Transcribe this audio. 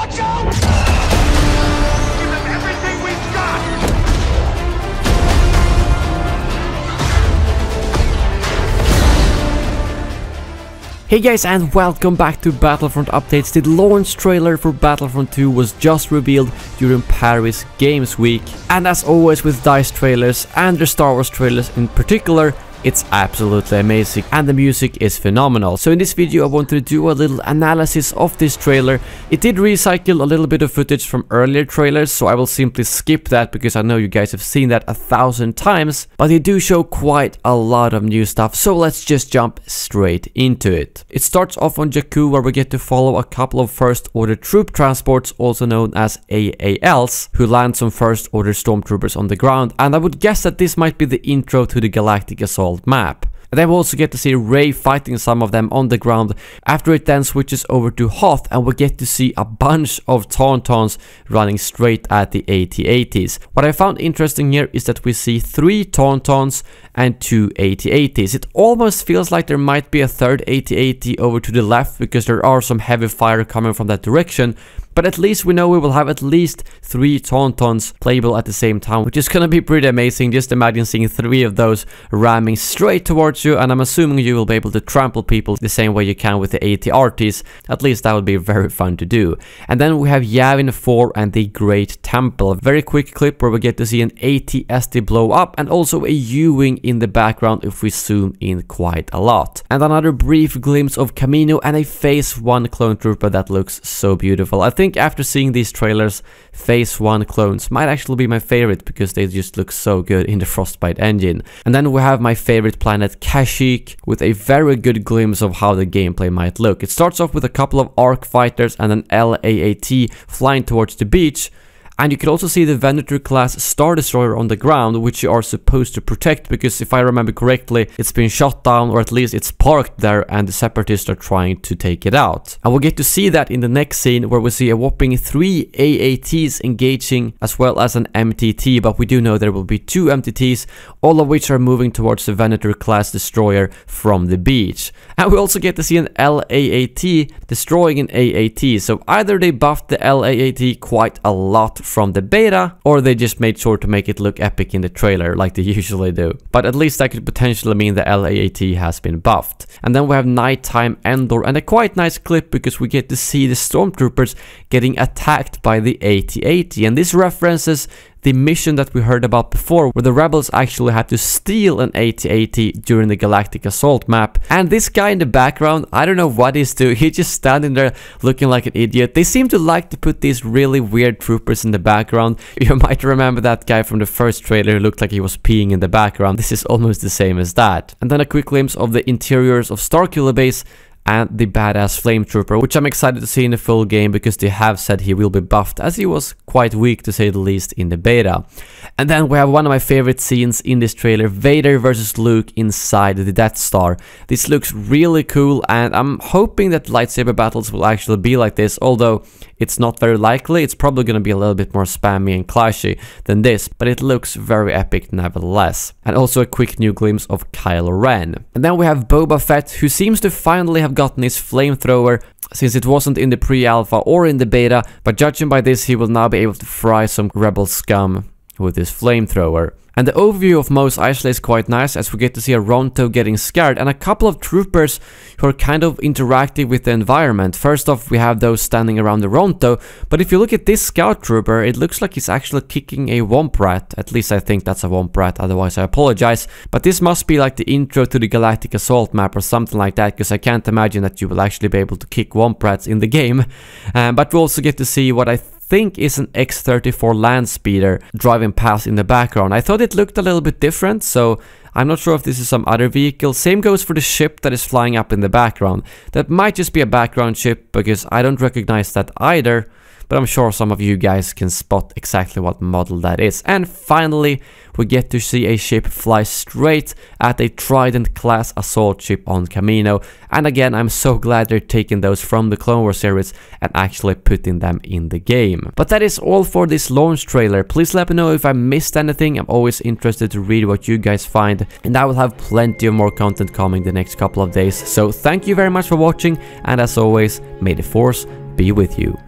Watch out! Give them everything we've got! Hey guys, and welcome back to Battlefront Updates. The launch trailer for Battlefront 2 was just revealed during Paris Games Week. And as always with DICE trailers and the Star Wars trailers in particular, it's absolutely amazing and the music is phenomenal. So in this video I wanted to do a little analysis of this trailer. It did recycle a little bit of footage from earlier trailers, so I will simply skip that because I know you guys have seen that 1,000 times. But they do show quite a lot of new stuff, so let's just jump straight into it. It starts off on Jakku, where we get to follow a couple of First Order troop transports, also known as AALs, who land some First Order stormtroopers on the ground, and I would guess that this might be the intro to the Galactic Assault map. And then we also get to see Rey fighting some of them on the ground. After it then switches over to Hoth, and we get to see a bunch of Tauntauns running straight at the AT-ATs. What I found interesting here is that we see 3 Tauntauns and 2 AT-ATs. It almost feels like there might be a third AT-AT over to the left because there are some heavy fire coming from that direction. But at least we know we will have at least 3 Tauntauns playable at the same time, which is gonna be pretty amazing. Just imagine seeing 3 of those ramming straight towards you, and I'm assuming you will be able to trample people the same way you can with the AT-RTs. At least that would be very fun to do. And then we have Yavin 4 and the Great Temple. A very quick clip where we get to see an AT-ST blow up and also a U-wing in the background if we zoom in quite a lot. And another brief glimpse of Kamino and a Phase 1 clone trooper that looks so beautiful. I think after seeing these trailers, Phase 1 clones might actually be my favorite because they just look so good in the Frostbite engine. And then we have my favorite planet Kashyyyk with a very good glimpse of how the gameplay might look. It starts off with a couple of ARC fighters and an LAAT flying towards the beach. And you can also see the Venator class Star Destroyer on the ground, which you are supposed to protect because if I remember correctly, it's been shot down, or at least it's parked there, and the Separatists are trying to take it out. And we'll get to see that in the next scene where we see a whopping 3 AATs engaging as well as an MTT, but we do know there will be 2 MTTs, all of which are moving towards the Venator class Destroyer from the beach. And we also get to see an LAAT destroying an AAT, so either they buffed the LAAT quite a lot from the beta, or they just made sure to make it look epic in the trailer like they usually do. But at least that could potentially mean the LAAT has been buffed. And then we have Nighttime Endor and a quite nice clip because we get to see the stormtroopers getting attacked by the AT-AT, and this references the mission that we heard about before, where the rebels actually had to steal an AT-AT during the Galactic Assault map. And this guy in the background, I don't know what he's doing, he's just standing there looking like an idiot. They seem to like to put these really weird troopers in the background. You might remember that guy from the first trailer who looked like he was peeing in the background. This is almost the same as that. And then a quick glimpse of the interiors of Starkiller Base and the badass flame trooper, which I'm excited to see in the full game because they have said he will be buffed, as he was quite weak to say the least in the beta. And then we have one of my favorite scenes in this trailer, Vader versus Luke inside the Death Star. This looks really cool, and I'm hoping that lightsaber battles will actually be like this, although it's not very likely. It's probably going to be a little bit more spammy and clashy than this, but it looks very epic nevertheless. And also a quick new glimpse of Kylo Ren. And then we have Boba Fett, who seems to finally have gotten his flamethrower, since it wasn't in the pre-alpha or in the beta, but judging by this, he will now be able to fry some rebel scum with his flamethrower. And the overview of Mos Eisley is quite nice, as we get to see a Ronto getting scared and a couple of troopers who are kind of interacting with the environment. First off, we have those standing around the Ronto, but if you look at this scout trooper, it looks like he's actually kicking a Womp Rat. At least I think that's a Womp Rat, otherwise I apologize. But this must be like the intro to the Galactic Assault map or something like that, because I can't imagine that you will actually be able to kick Womp Rats in the game. But we also get to see what I think is an X-34 land speeder driving past in the background. I thought it looked a little bit different, so I'm not sure if this is some other vehicle. Same goes for the ship that is flying up in the background. That might just be a background ship because I don't recognize that either. but I'm sure some of you guys can spot exactly what model that is. And finally, we get to see a ship fly straight at a Trident class assault ship on Kamino. And again, I'm so glad they're taking those from the Clone Wars series and actually putting them in the game. But that is all for this launch trailer. Please let me know if I missed anything. I'm always interested to read what you guys find, and I will have plenty of more content coming the next couple of days. So thank you very much for watching, and as always, may the Force be with you.